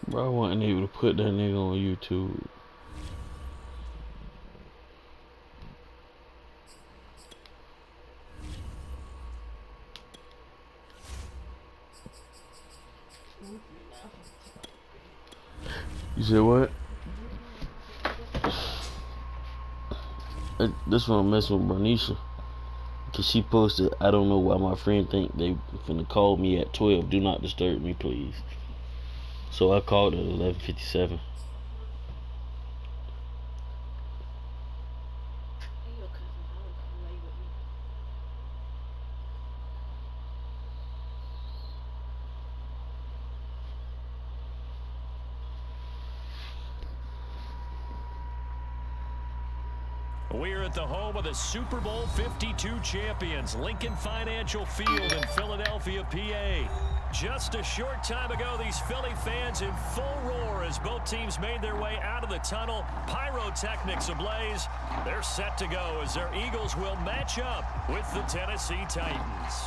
Bro, I wasn't able to put that nigga on YouTube. You said what? This one I'm messing with Bernicia. Cause she posted, I don't know why my friend think they finna call me at 12. Do not disturb me, please. So I called at 11:57. We're at the home of the Super Bowl 52 champions, Lincoln Financial Field in Philadelphia, PA. Just a short time ago, these Philly fans in full roar as both teams made their way out of the tunnel. Pyrotechnics ablaze. They're set to go as their Eagles will match up with the Tennessee Titans.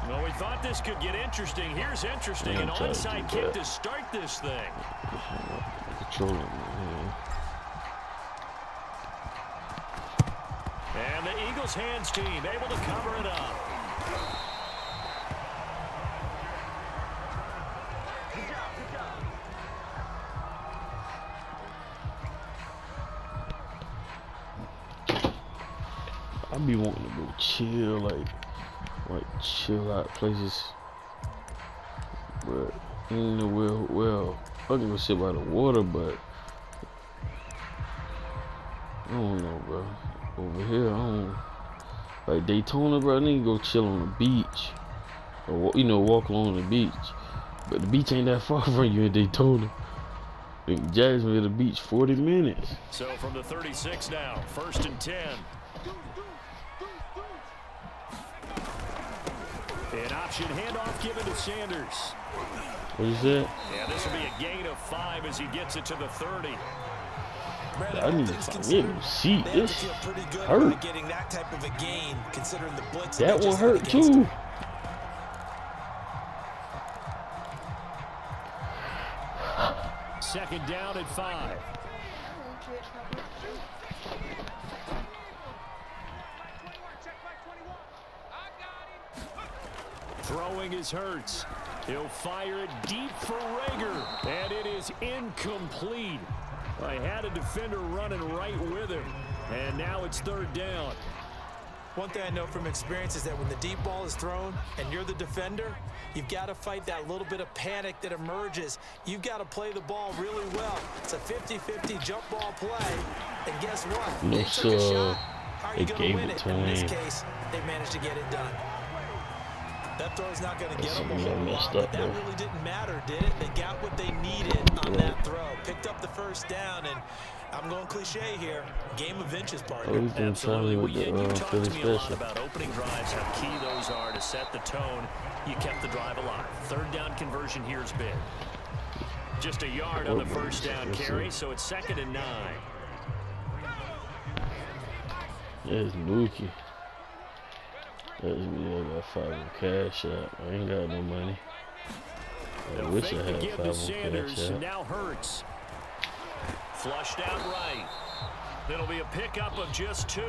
Well, we thought this could get interesting. Here's interesting. An onside kick to start this thing. And the Eagles hands team able to cover it up. I be wanting to go chill, like chill out places, but ain't nowhere. Well, I can go sit by the water, but I don't know, bro. Over here, I don't like Daytona, bro. I need to go chill on the beach, or walk along the beach. But the beach ain't that far from you in Daytona. In Jacksonville, the beach 40 minutes. So from the 36 now, 1st and 10. An option handoff given to Sanders. What is that? Yeah, this will be a gain of 5 as he gets it to the 30. I need to find a seat. This hurt. Getting that type of a gain, considering the blitz that one hurt too. Second down at 5. Throwing is Hurts. He'll fire it deep for Rager, and it is incomplete. I had a defender running right with him, and now it's 3rd down. One thing I know from experience is that when the deep ball is thrown and you're the defender, you've got to fight that little bit of panic that emerges. You've got to play the ball really well. It's a 50-50 jump ball play, and guess what? They took a shot. How are you going to win it? In this case, they managed to get it done. That throw's not going to get them a whole lot, but that really didn't matter, did it? They got what they needed on that throw. Picked up the 1st down, and I'm going cliche here. Game of inches, partner. Absolutely. Well, you talked to me a lot about opening drives, how key those are to set the tone. You kept the drive alive. 3rd down conversion here is big. Just a yard on the 1st down carry, so it's 2nd and 9. There's Mookie. That's me. I got 5 on Cash App. I ain't got no money. I wish I had 5 on Cash App. Now Hurts. Flushed out right. It'll be a pickup of just 2,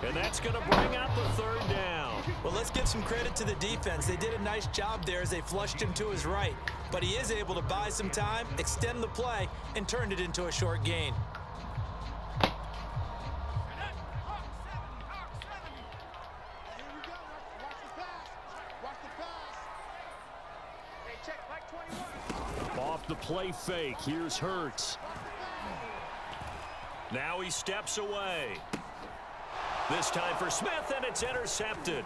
and that's going to bring out the 3rd down. Well, let's give some credit to the defense. They did a nice job there as they flushed him to his right. But he is able to buy some time, extend the play, and turn it into a short gain. Off the play fake, here's Hurts. Now he steps away. This time for Smith, and it's intercepted.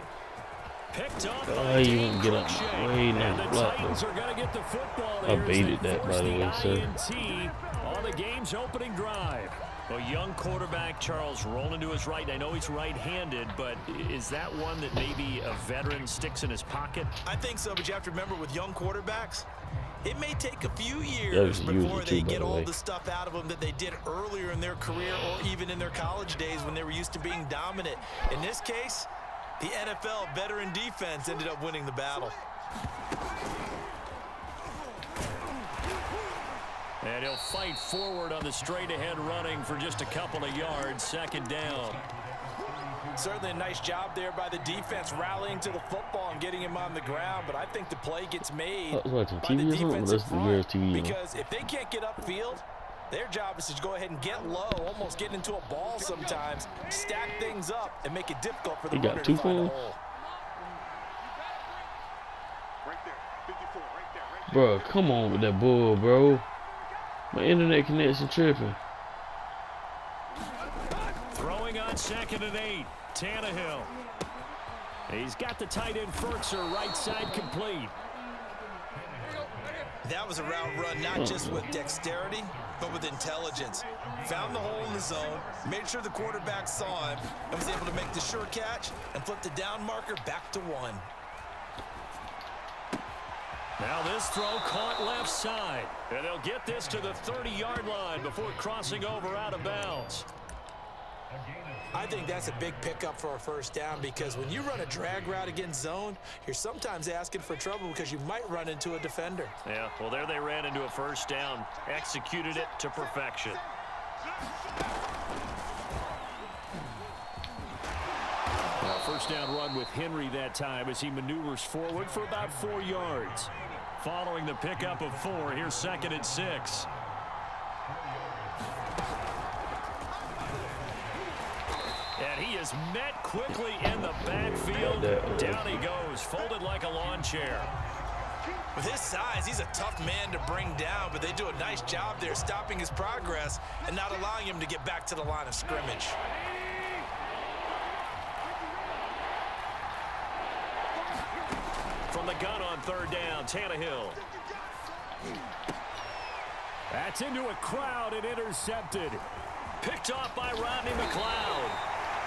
Picked off by you get up my way now. And the Titans are going to get the football I there. baited that, by the way, sir. INT on the game's opening drive. A young quarterback, Charles, rolling to his right. I know he's right-handed, but is that one that maybe a veteran sticks in his pocket? I think so, but you have to remember with young quarterbacks, It may take a few years before they get all way. the stuff out of them that they did earlier in their career or even in their college days when they were used to being dominant. In this case, the NFL veteran defense ended up winning the battle. And he'll fight forward on the straight-ahead running for just a couple of yards, second down. Certainly a nice job there by the defense rallying to the football and getting him on the ground, but I think the play gets made I was watching by the TV or something. defensive That's the girls' front, TV. because if they can't get upfield, their job is to go ahead and get low, almost get into a ball sometimes, stack things up, and make it difficult for the runner to find a hole. Bro, come on with that bull, bro. My internet connection tripping. Throwing on 2nd and 8, Tannehill. He's got the tight end Ferkser right side complete. That was a route run not just with dexterity, but with intelligence. Found the hole in the zone, made sure the quarterback saw him, and was able to make the sure catch and flip the down marker back to 1. Now this throw caught left side. And they'll get this to the 30-yard line before crossing over out of bounds. I think that's a big pickup for a first down, because when you run a drag route against zone, you're sometimes asking for trouble because you might run into a defender. Yeah, well, there they ran into a first down. Executed it to perfection. Now, first down run with Henry that time as he maneuvers forward for about 4 yards. Following the pickup of 4, here's 2nd and 6. And he is met quickly in the backfield. Down he goes, folded like a lawn chair. With his size, he's a tough man to bring down, but they do a nice job there stopping his progress and not allowing him to get back to the line of scrimmage. From the gun on 3rd down, Tannehill. That's into a crowd and intercepted. Picked off by Rodney McLeod.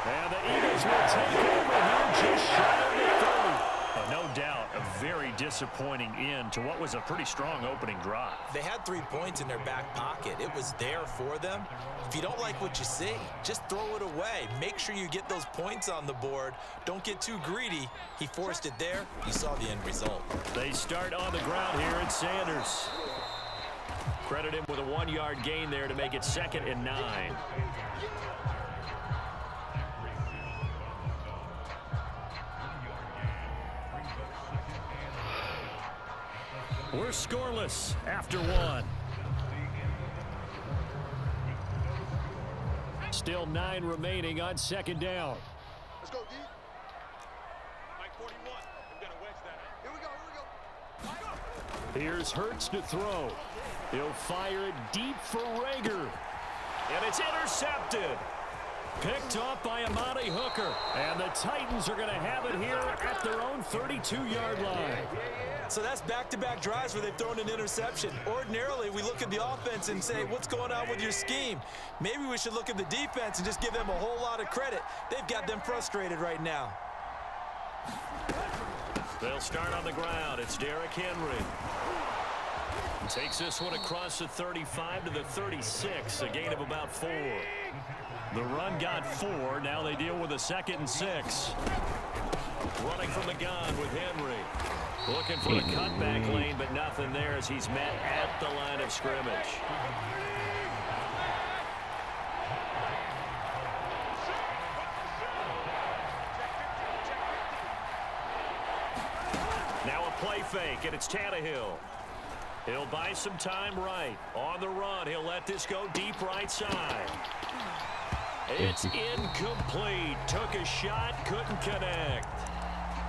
And the Eagles will take over here just shy of the 30. No doubt a very disappointing end to what was a pretty strong opening drive. They had 3 points in their back pocket. It was there for them. If you don't like what you see, just throw it away. Make sure you get those points on the board. Don't get too greedy. He forced it there. You saw the end result. They start on the ground here at Sanders. Credit him with a 1-yard gain there to make it 2nd and 9. We're scoreless after 1. Still 9 remaining on 2nd down. Let's go, D. Mike 41. We've got to wedge that. Here we go. Here's Hurts to throw. He'll fire it deep for Rager. And it's intercepted. Picked off by Amani Hooker. And the Titans are going to have it here at their own 32-yard line. So that's back-to-back drives where they've thrown an interception. Ordinarily, we look at the offense and say, what's going on with your scheme? Maybe we should look at the defense and just give them a whole lot of credit. They've got them frustrated right now. They'll start on the ground. It's Derrick Henry. Takes this one across the 35 to the 36, a gain of about 4. The run got 4. Now they deal with a 2nd and 6. Running from the gun with Henry. Looking for the cutback lane, but nothing there as he's met at the line of scrimmage. Now a play fake, and it's Tannehill. He'll buy some time right. On the run, he'll let this go deep right side. It's incomplete. Took a shot, couldn't connect.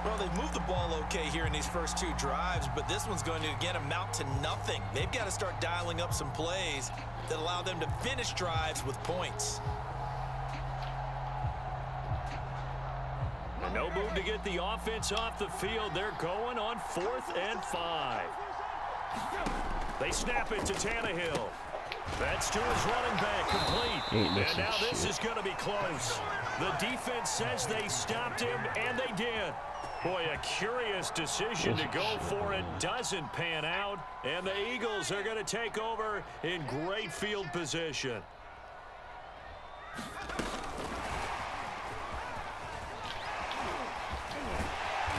Well, they've moved the ball okay here in these first 2 drives, but this one's going to, again, amount to nothing. They've got to start dialing up some plays that allow them to finish drives with points. And no move to get the offense off the field. They're going on 4th and 5. They snap it to Tannehill. That's to his running back, complete. And now this is going to be close. The defense says they stopped him, and they did. Boy, a curious decision to go for it doesn't pan out, and the Eagles are going to take over in great field position.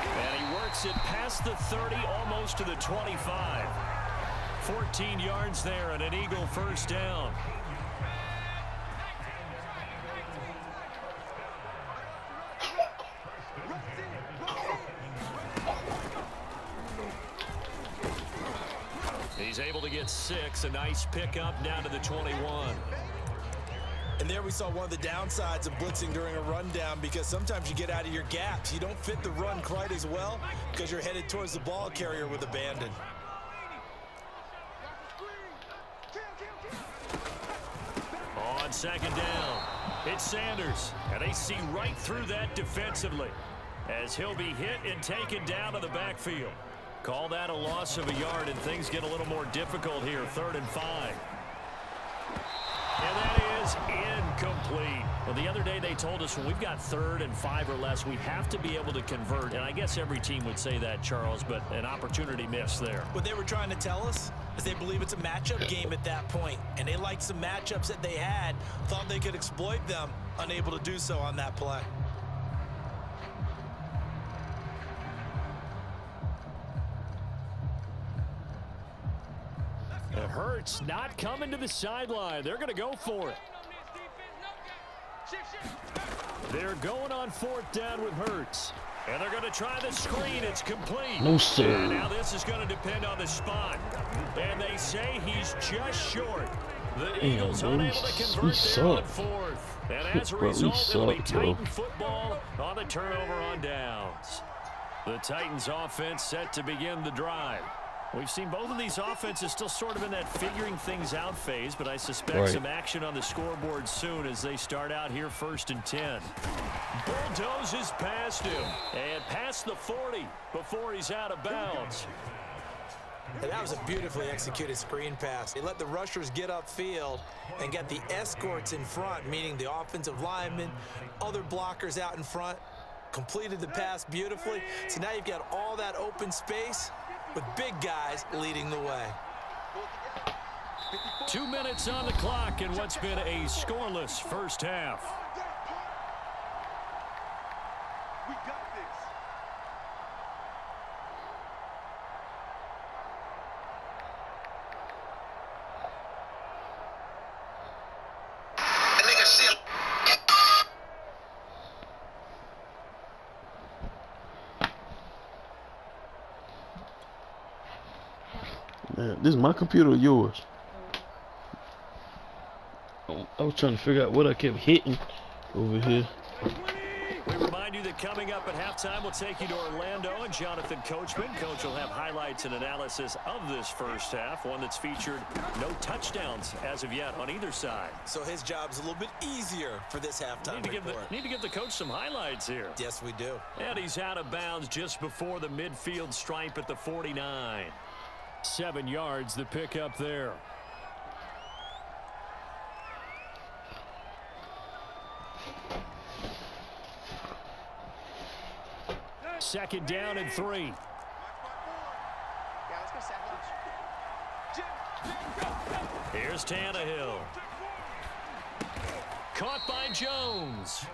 And he works it past the 30, almost to the 25. 14 yards there and an Eagle first down. He's able to get 6, a nice pickup down to the 21. And there we saw one of the downsides of blitzing during a rundown, because sometimes you get out of your gaps. You don't fit the run quite as well because you're headed towards the ball carrier with abandon. On second down, it's Sanders, and they see right through that defensively as he'll be hit and taken down to the backfield. Call that a loss of a yard, and things get a little more difficult here. 3rd and 5. And that is incomplete. Well, the other day they told us when we've got 3rd and 5 or less, we have to be able to convert. And I guess every team would say that, Charles, but an opportunity missed there. What they were trying to tell us is they believe it's a matchup game at that point. And they liked some matchups that they had, thought they could exploit them, unable to do so on that play. It hurts not coming to the sideline. They're going to go for it. They're going on 4th down with Hurts. And they're going to try the screen. It's complete. No, sir. And now this is going to depend on the spot. And they say he's just short. The Eagles unable to convert there on 4th. And as a result, it'll be Titan football on the turnover on downs. The Titans offense set to begin the drive. We've seen both of these offenses still sort of in that figuring things out phase, but I suspect some action on the scoreboard soon as they start out here 1st and 10. Bulldozes past him and past the 40 before he's out of bounds. And that was a beautifully executed screen pass. They let the rushers get upfield and get the escorts in front, meaning the offensive linemen, other blockers out in front, completed the pass beautifully. So now you've got all that open space with big guys leading the way. 2 minutes on the clock in what's been a scoreless first half. We got this. Man, this is my computer or yours? I was trying to figure out what I kept hitting over here. We remind you that coming up at halftime, we'll take you to Orlando and Jonathan Coachman. Coach will have highlights and analysis of this first half, one that's featured no touchdowns as of yet on either side. So his job's a little bit easier for this halftime report. Need to give the coach some highlights here. Yes, we do. And he's out of bounds just before the midfield stripe at the 49. 7 yards, the pickup there. Second down and 3. Here's Tannehill. Caught by Jones.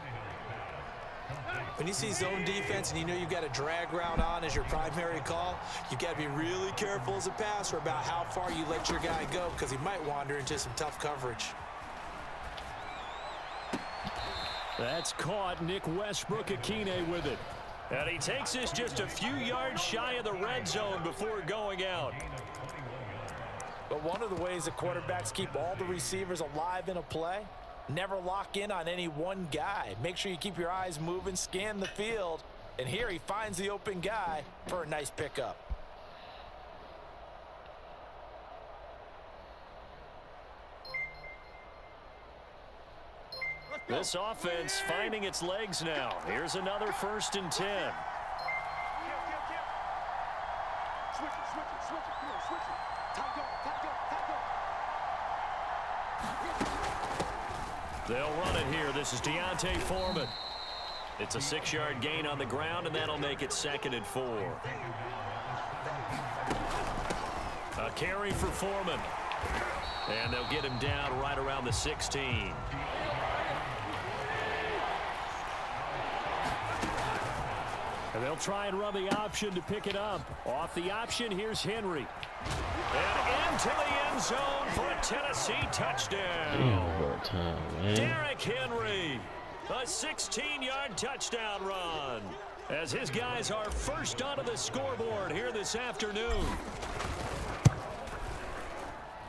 When you see zone defense and you know you've got a drag route on as your primary call, you've got to be really careful as a passer about how far you let your guy go, because he might wander into some tough coverage. That's caught. Nick Westbrook-Akine with it. And he takes us just a few yards shy of the red zone before going out. But one of the ways that quarterbacks keep all the receivers alive in a play, never lock in on any one guy. Make sure you keep your eyes moving, scan the field. And here he finds the open guy for a nice pickup. This offense finding its legs now. Here's another 1st and 10. Switch it. Come on, switch it. Top go. They'll run it here. This is Deontay Foreman. It's a 6-yard gain on the ground, and that'll make it 2nd and 4. A carry for Foreman. And they'll get him down right around the 16. And they'll try and run the option to pick it up. Off the option, here's Henry. And into the end zone for a Tennessee touchdown. Damn, what time, man. Derrick Henry, a 16-yard touchdown run, as his guys are first onto the scoreboard here this afternoon.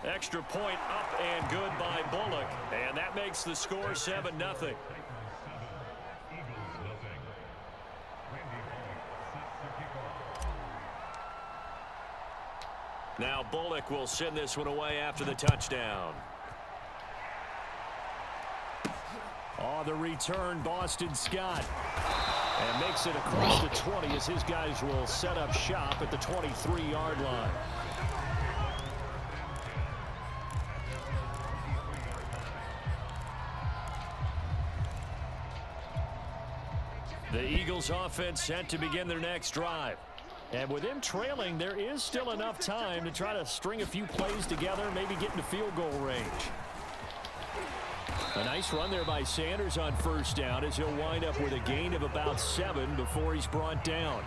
Extra point up and good by Bullock, and that makes the score 7-0. Now Bullock will send this one away after the touchdown. On the return, Boston Scott. And makes it across the 20 as his guys will set up shop at the 23-yard line. The Eagles offense set to begin their next drive. And with them trailing, there is still enough time to try to string a few plays together, maybe get into field goal range. A nice run there by Sanders on first down as he'll wind up with a gain of about 7 before he's brought down.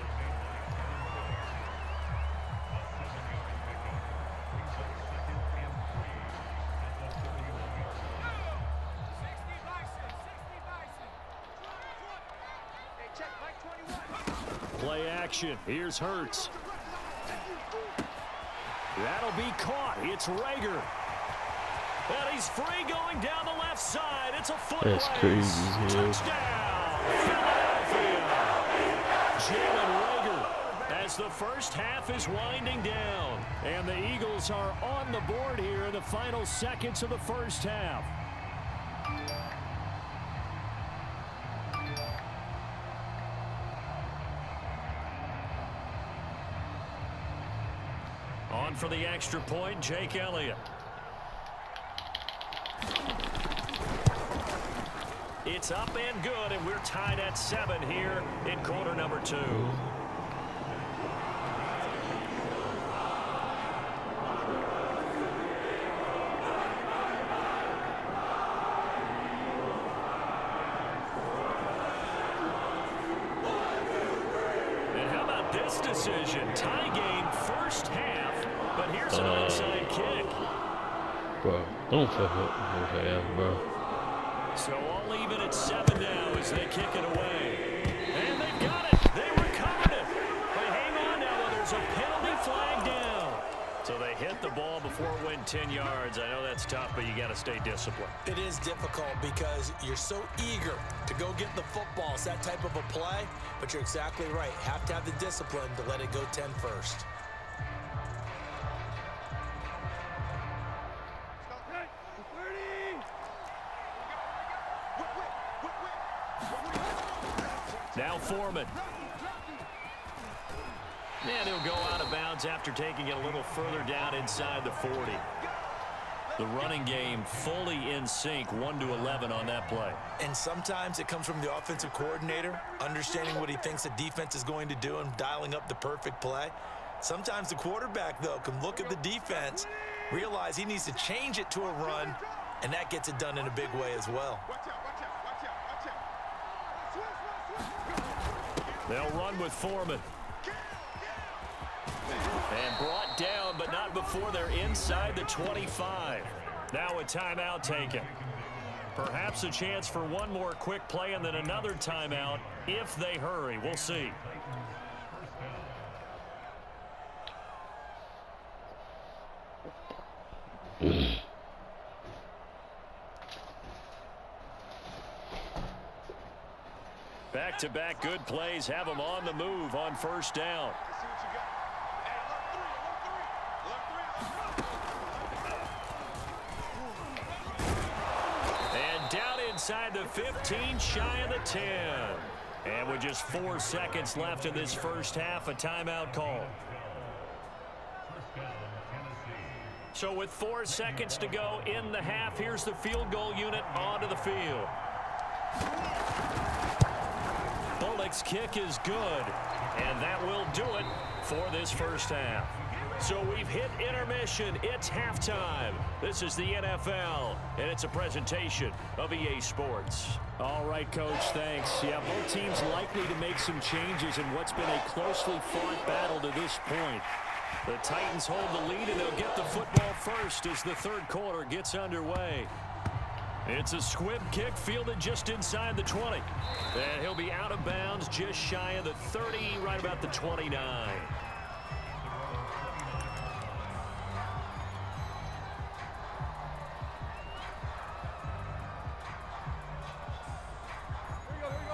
Play action. Here's Hurts. That'll be caught. It's Rager. And he's free going down the left side. It's a foot race. That's crazy. Touchdown, Philadelphia. Jalen Rager as the first half is winding down. And the Eagles are on the board here in the final seconds of the first half. On for the extra point, Jake Elliott. It's up and good, and we're tied at 7 here in quarter number 2. And how about this decision? Tie game first half, but here's an onside kick. Bro, don't fuck up the half, bro. So all even at 7 now as they kick it away. And they've got it. They recovered it. But hang on now, though. There's a penalty flag down. So they hit the ball before it went 10 yards. I know that's tough, but you got to stay disciplined. It is difficult because you're so eager to go get the football. It's that type of a play, but you're exactly right. Have to have the discipline to let it go 10 first. Now Foreman. And he'll go out of bounds after taking it a little further down inside the 40. The running game fully in sync, 1-11 on that play. And sometimes it comes from the offensive coordinator, understanding what he thinks the defense is going to do and dialing up the perfect play. Sometimes the quarterback, though, can look at the defense, realize he needs to change it to a run, and that gets it done in a big way as well. They'll run with Foreman. And brought down, but not before they're inside the 25. Now a timeout taken. Perhaps a chance for one more quick play and then another timeout if they hurry. We'll see. Back-to-back good plays have them on the move on first down. And down inside the 15, shy of the 10. And with just 4 seconds left in this first half, a timeout call. So with 4 seconds to go in the half, here's the field goal unit onto the field. Bullock's kick is good, and that will do it for this first half. So we've hit intermission. It's halftime. This is the NFL, and it's a presentation of EA Sports. All right, Coach, thanks. Yeah, both teams likely to make some changes in what's been a closely fought battle to this point. The Titans hold the lead, and they'll get the football first as the third quarter gets underway. It's a squib kick fielded just inside the 20. And he'll be out of bounds just shy of the 30, right about the 29.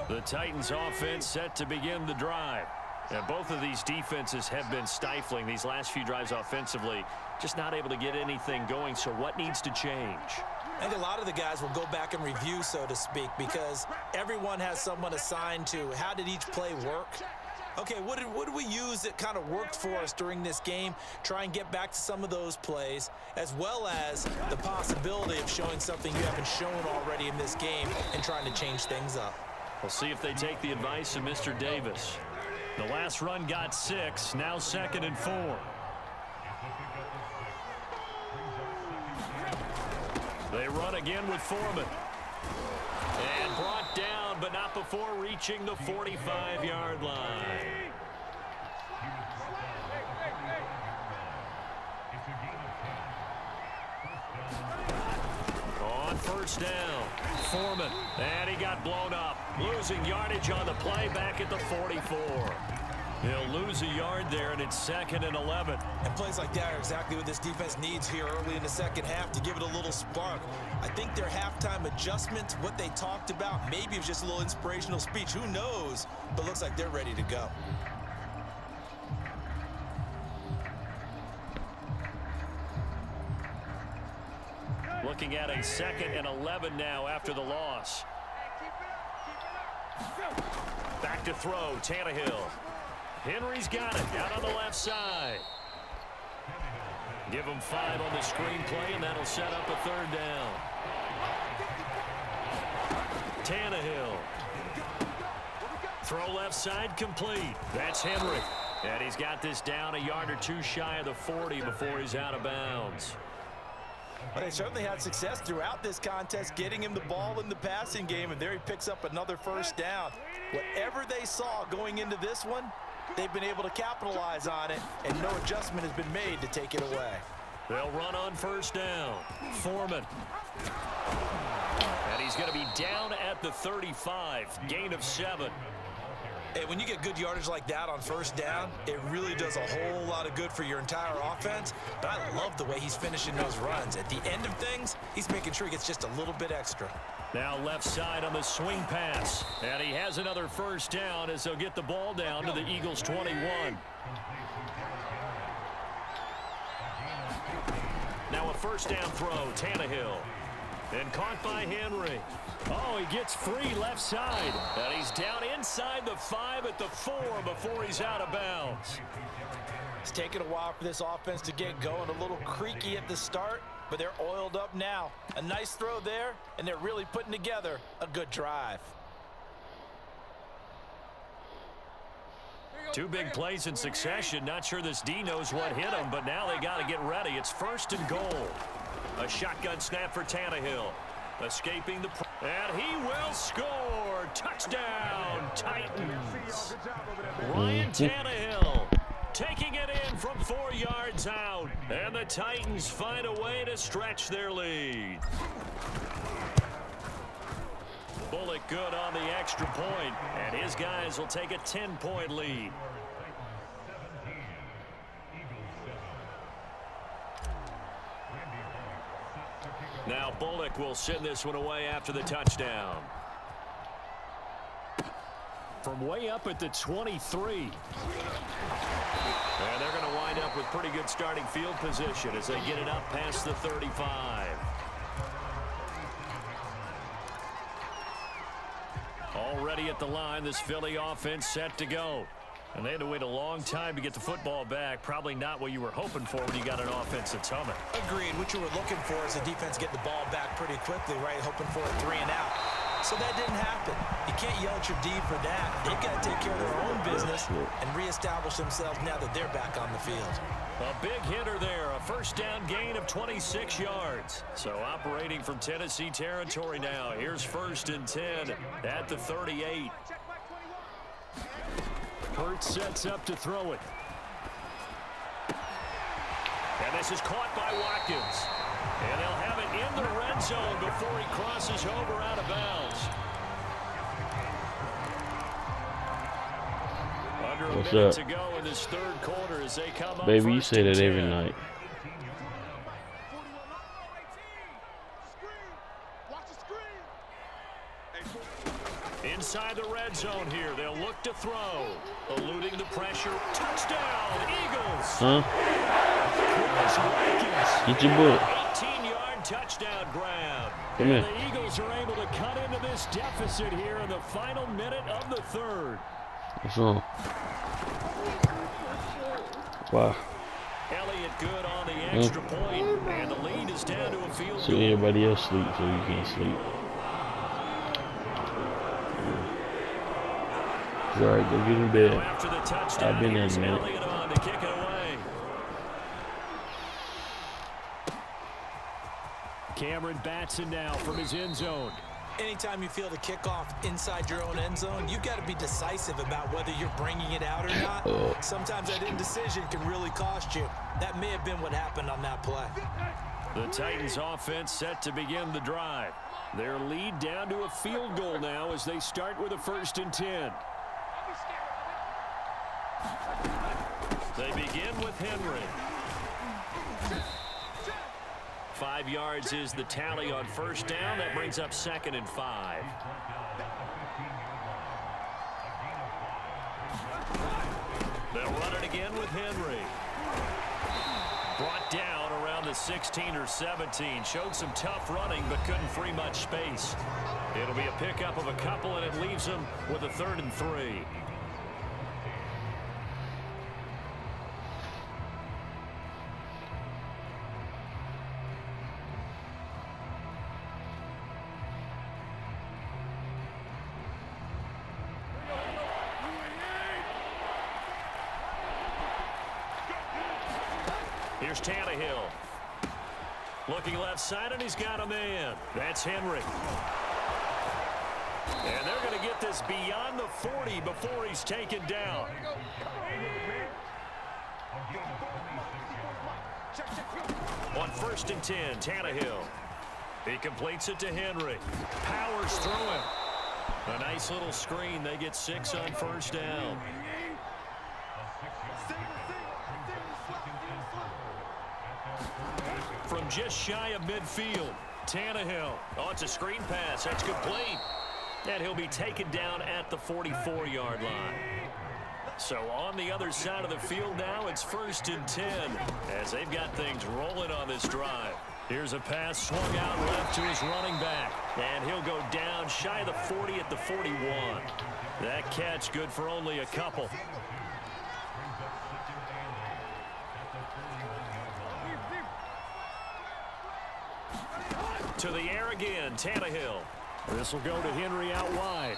The Titans offense set to begin the drive. And both of these defenses have been stifling these last few drives offensively. Just not able to get anything going. So what needs to change? I think a lot of the guys will go back and review, so to speak, because everyone has someone assigned to how did each play work. Okay, what did we use that kind of worked for us during this game? Try and get back to some of those plays, as well as the possibility of showing something you haven't shown already in this game and trying to change things up. We'll see if they take the advice of Mr. Davis. The last run got 6, now 2nd and 4. They run again with Foreman. And brought down, but not before reaching the 45-yard line. On first down, Foreman. And he got blown up. Losing yardage on the play back at the 44. He'll lose a yard there, and it's 2nd and 11. And plays like that are exactly what this defense needs here early in the second half to give it a little spark. I think their halftime adjustments, what they talked about, maybe it was just a little inspirational speech. Who knows? But looks like they're ready to go. Looking at a 2nd and 11 now after the loss. Back to throw, Tannehill. Henry's got it, out on the left side. Give him 5 on the screenplay, and that'll set up a 3rd down. Tannehill. Throw left side complete. That's Henry. And he's got this down a yard or 2 shy of the 40 before he's out of bounds. Well, they certainly had success throughout this contest, getting him the ball in the passing game, and there he picks up another first down. Whatever they saw going into this one, they've been able to capitalize on it, and no adjustment has been made to take it away. They'll run on first down. Foreman. And he's going to be down at the 35. Gain of 7. Hey, when you get good yardage like that on first down, it really does a whole lot of good for your entire offense. But I love the way he's finishing those runs. At the end of things, he's making sure he gets just a little bit extra. Now left side on the swing pass. And he has another first down as they'll get the ball down to the Eagles' 21. Now a first down throw, Tannehill. And caught by Henry. Oh, he gets free left side. And he's down inside the 5 at the 4 before he's out of bounds. It's taken a while for this offense to get going. A little creaky at the start, but they're oiled up now. A nice throw there, and they're really putting together a good drive. 2 big plays in succession. Not sure this D knows what hit him, but now they got to get ready. It's 1st and goal. A shotgun snap for Tannehill. Escaping the... And he will score. Touchdown, Titans. Ryan Tannehill taking it in from 4 yards out. And the Titans find a way to stretch their lead. Bullock good on the extra point, and his guys will take a 10-point lead. Now Bullock will send this one away after the touchdown. From way up at the 23. And they're going to wind up with pretty good starting field position as they get it up past the 35. Already at the line, this Philly offense set to go. And they had to wait a long time to get the football back. Probably not what you were hoping for when you got an offense that's humming. Agreed. What you were looking for is the defense get the ball back pretty quickly, right? Hoping for a 3 and out. So that didn't happen. You can't yell at your D for that. They've got to take care of their own business and reestablish themselves now that they're back on the field. A big hitter there, a first down gain of 26 yards. So operating from Tennessee territory now. Here's 1st and 10 at the 38. Hurts sets up to throw it. And this is caught by Watkins. And they'll have it in the red zone before he crosses over out of bounds. Under a minute to go in this 3rd quarter as they come up. Baby, you say that every night. Inside the red zone here, they'll look to throw. Eluding the pressure. Touchdown, Eagles. Huh? Get your book. 18-yard touchdown grab. Come here. The Eagles are able to cut into this deficit here in the final minute of the 3rd. What's wrong? Wow. Elliott good on the extra point, and the lead is down to a field So goal. everybody else sleep, so you can't sleep. It's all right, go get in bed. After the touchdown, I've been there a here's minute. Elliott on to kick it away. Cameron Batson now from his end zone. Anytime you feel the kickoff inside your own end zone, you've got to be decisive about whether you're bringing it out or not. Sometimes that indecision can really cost you. That may have been what happened on that play. The Titans offense set to begin the drive. Their lead down to a field goal now as they start with a 1st and 10. They begin with Henry. 5 yards is the tally on 1st down. That brings up 2nd and 5. They'll run it again with Henry. Brought down around the 16 or 17. Showed some tough running, but couldn't free much space. It'll be a pickup of a couple, and it leaves them with a 3rd and 3. Here's Tannehill. Looking left side, and he's got a man. That's Henry. And they're going to get this beyond the 40 before he's taken down. On 1st and 10, Tannehill. He completes it to Henry. Powers through him. A nice little screen. They get 6 on 1st down. From just shy of midfield, Tannehill. Oh, it's a screen pass. That's complete. And he'll be taken down at the 44-yard line. So on the other side of the field now, it's 1st and 10 as they've got things rolling on this drive. Here's a pass swung out left to his running back. And he'll go down shy of the 40 at the 41. That catch good for only a couple. To the air again, Tannehill. This will go to Henry out wide.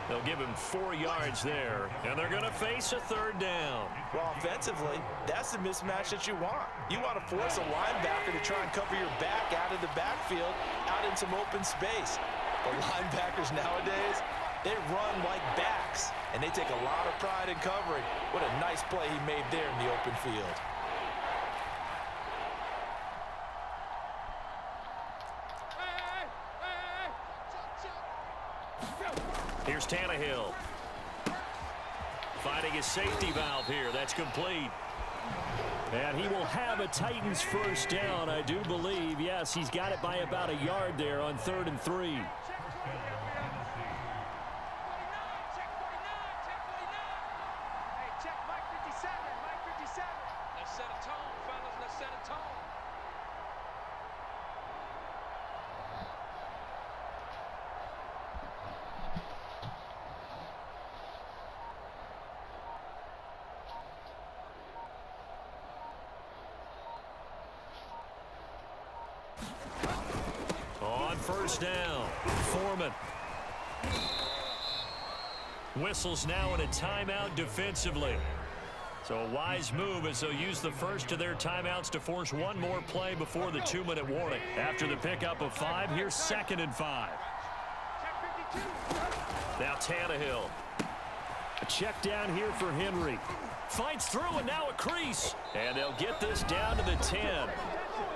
They'll give him 4 yards there, and they're going to face a 3rd down. Well, offensively, that's the mismatch that you want. You want to force a linebacker to try and cover your back out of the backfield, out in some open space. The linebackers nowadays, they run like backs, and they take a lot of pride in covering. What a nice play he made there in the open field. Here's Tannehill. Finding his safety valve here. That's complete. And he will have a Titans 1st down, I do believe. Yes, he's got it by about a yard there on 3rd and 3. On first down, Foreman. Whistles now in a timeout defensively. So a wise move as they'll use the first of their timeouts to force one more play before the 2-minute warning. After the pickup of 5, here's 2nd and 5. Now Tannehill. A check down here for Henry. Fights through and now a crease. And they'll get this down to the 10.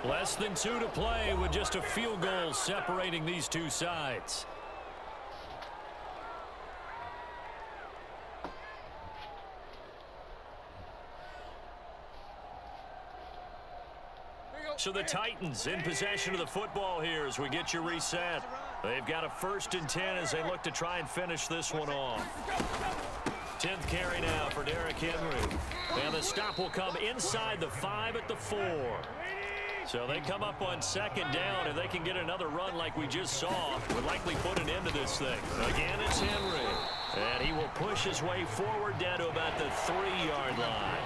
Less than 2 to play with just a field goal separating these two sides. So the Titans in possession of the football here as we get you reset. They've got a 1st and 10 as they look to try and finish this one off. 10th carry now for Derrick Henry. And the stop will come inside the 5 at the 4. So they come up on 2nd down. If they can get another run like we just saw, would likely put an end to this thing. Again, it's Henry. And he will push his way forward down to about the 3-yard line.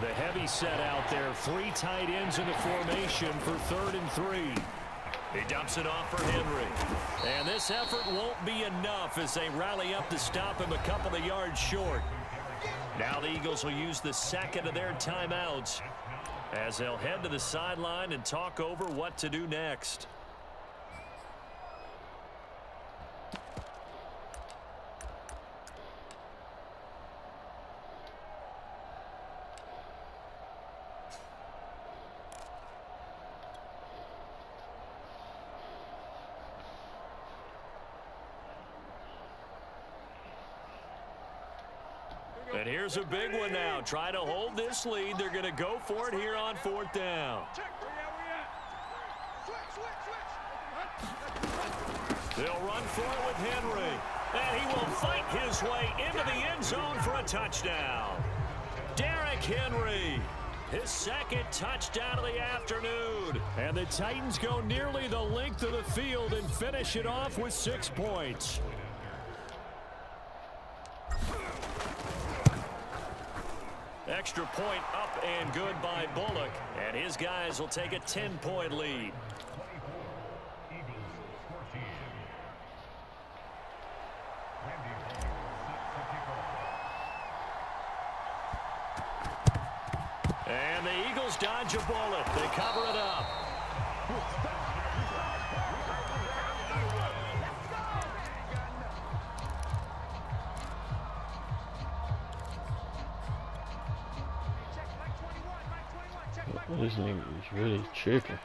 The heavy set out there. 3 tight ends in the formation for 3rd and 3. He dumps it off for Henry. And this effort won't be enough as they rally up to stop him a couple of yards short. Now the Eagles will use the 2nd of their timeouts as they'll head to the sideline and talk over what to do next. And here's a big one now. Trying to hold this lead. They're going to go for it here on 4th down. They'll run for it with Henry. And he will fight his way into the end zone for a touchdown. Derrick Henry, his 2nd touchdown of the afternoon. And the Titans go nearly the length of the field and finish it off with 6 points. Extra point up and good by Bullock. And his guys will take a 10-point lead. And the Eagles dodge a bullet. They cover it up. This nigga is really tripping.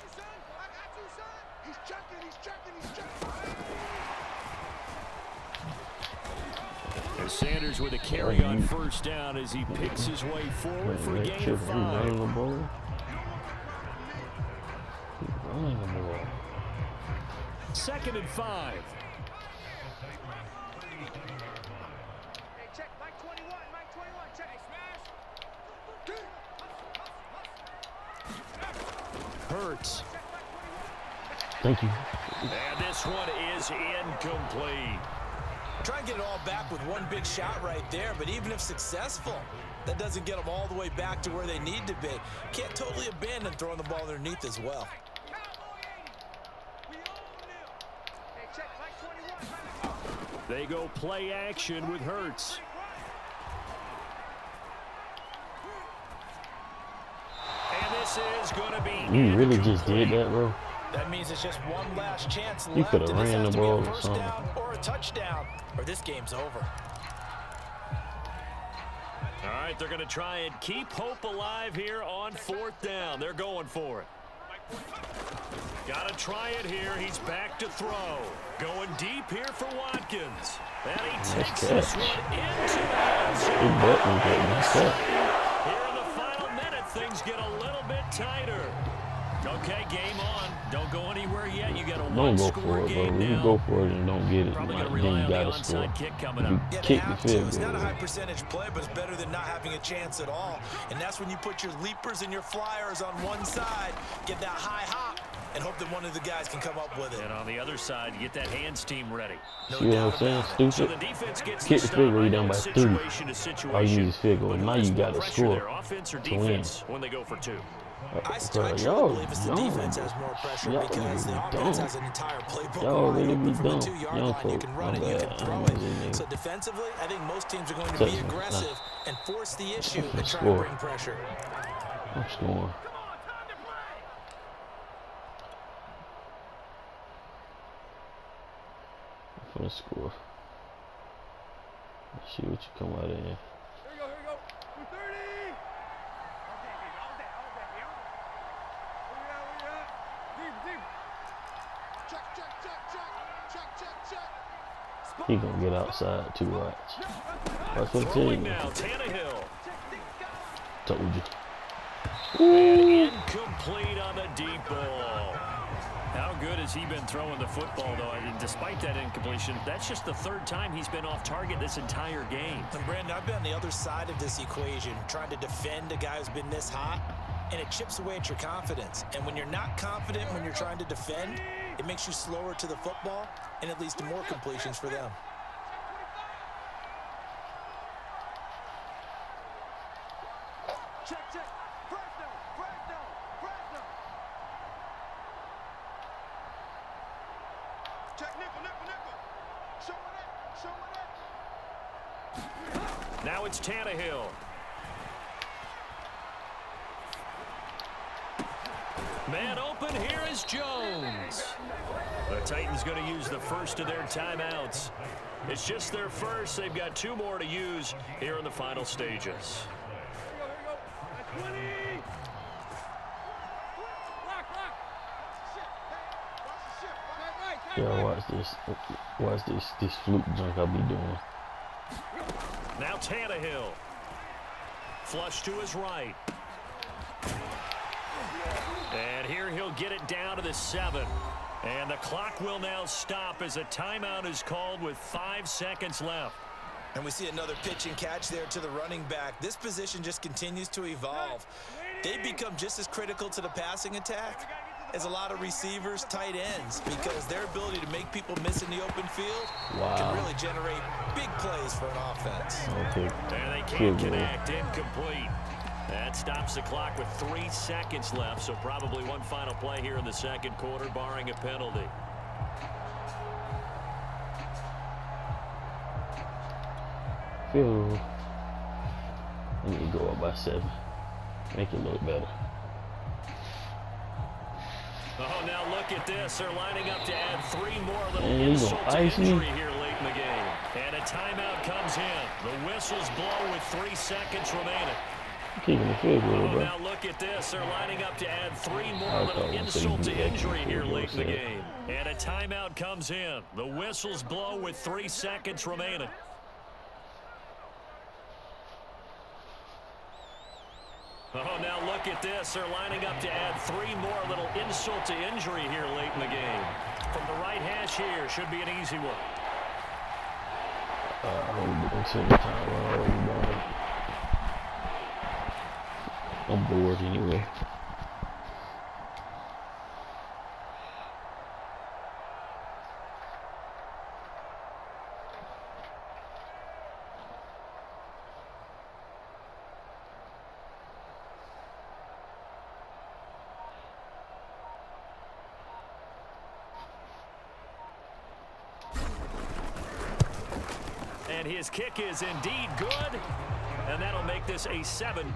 And Sanders with a carry on 1st down as he picks his way forward for a gain of 5. Running the ball. Running the ball. 2nd and 5. Hurts. Thank you. And this one is incomplete. Try and get it all back with one big shot right there, but even if successful, that doesn't get them all the way back to where they need to be. Can't totally abandon throwing the ball underneath as well. They go play action with Hurts. And this is going to be... You really just did that, bro? That means it's just one last chance left. You could have ran the ball or first something. down or a touchdown, or this game's over. All right, they're going to try and keep hope alive here on 4th down. They're going for it. Got to try it here. He's back to throw. Going deep here for Watkins. And he takes this one into the end zone. Here in the final minute, things get a little bit tighter. Okay, game on. Don't go anywhere yet. You got a one-score game now. You go for it and don't get it, Probably then going to rely you on the got to score. onside kick coming up. Yeah, Kick the field It's not a goal. high percentage play, but it's better than not having a chance at all. And that's when you put your leapers and your flyers on one side, get that high hop, and hope that one of the guys can come up with it. And on the other side, you get that hands team ready. See what I'm saying? So Stupid. the defense gets Kick the stop field goal, right you down now, by 3. situation to All you situation. need is field goal. But who Now has you more got to pressure score there, offense or to win. defense when they go for 2? I Bro, truly y'all believe it's the dumb. defense has more pressure Y'all because the really offense dumb. has an entire playbook Y'all wide really open be from the dumb. 2-yard Young line. You folk. can My run it, you bad. can throw it. So defensively, I think most teams are going to be Touchdown. aggressive and force the issue and try Score. to bring pressure. I'm scoring. I'm finna score. Let's see what you come out in. Here we go, 230. Deep. Check. He gonna get outside too, watch. Watch what I'm telling Throwing you. now, Tannehill. Told you. And incomplete on the deep ball. How good has he been throwing the football, though? I mean, despite that incompletion, that's just the third time he's been off target this entire game. And Brandon, I've been on the other side of this equation, trying to defend a guy who's been this hot, and it chips away at your confidence. And when you're not confident when you're trying to defend, it makes you slower to the football, and it leads to more completions for them. Check. First down. Check nickel. Show it. Now it's Tannehill. Man open, here is Jones. The Titans going to use the first of their timeouts. It's just their first. They've got 2 more to use here in the final stages. Here we go. At 20. Lock. Watch the ship. Yeah, watch this. Watch this fluke junk I be doing. Now Tannehill. Flush to his right. And here he'll get it down to the 7. And the clock will now stop as a timeout is called with 5 seconds left. And we see another pitch and catch there to the running back. This position just continues to evolve. They become just as critical to the passing attack as a lot of receivers, tight ends, because their ability to make people miss in the open field can really generate big plays for an offense. Okay. And they can't connect. Incomplete. That stops the clock with 3 seconds left, so probably one final play here in the second quarter, barring a penalty. Feel. I need to go up by 7. Make it look better. Oh, now look at this. They're lining up to add 3 more little Man, insult to ice me. injury here late in the game. And a timeout comes in. The whistles blow with 3 seconds remaining. Kicking the field goal, Oh, bro. now look at this. They're lining up to add 3 more I little thought it was insult to gonna be injury here field goal, late in the so. game. And a timeout comes in. The whistles blow with 3 seconds remaining. Oh, now look at this. They're lining up to add 3 more little insult to injury here late in the game. From the right hash here, should be an easy one. I'm bored anyway. And his kick is indeed good. And that'll make this a 7-point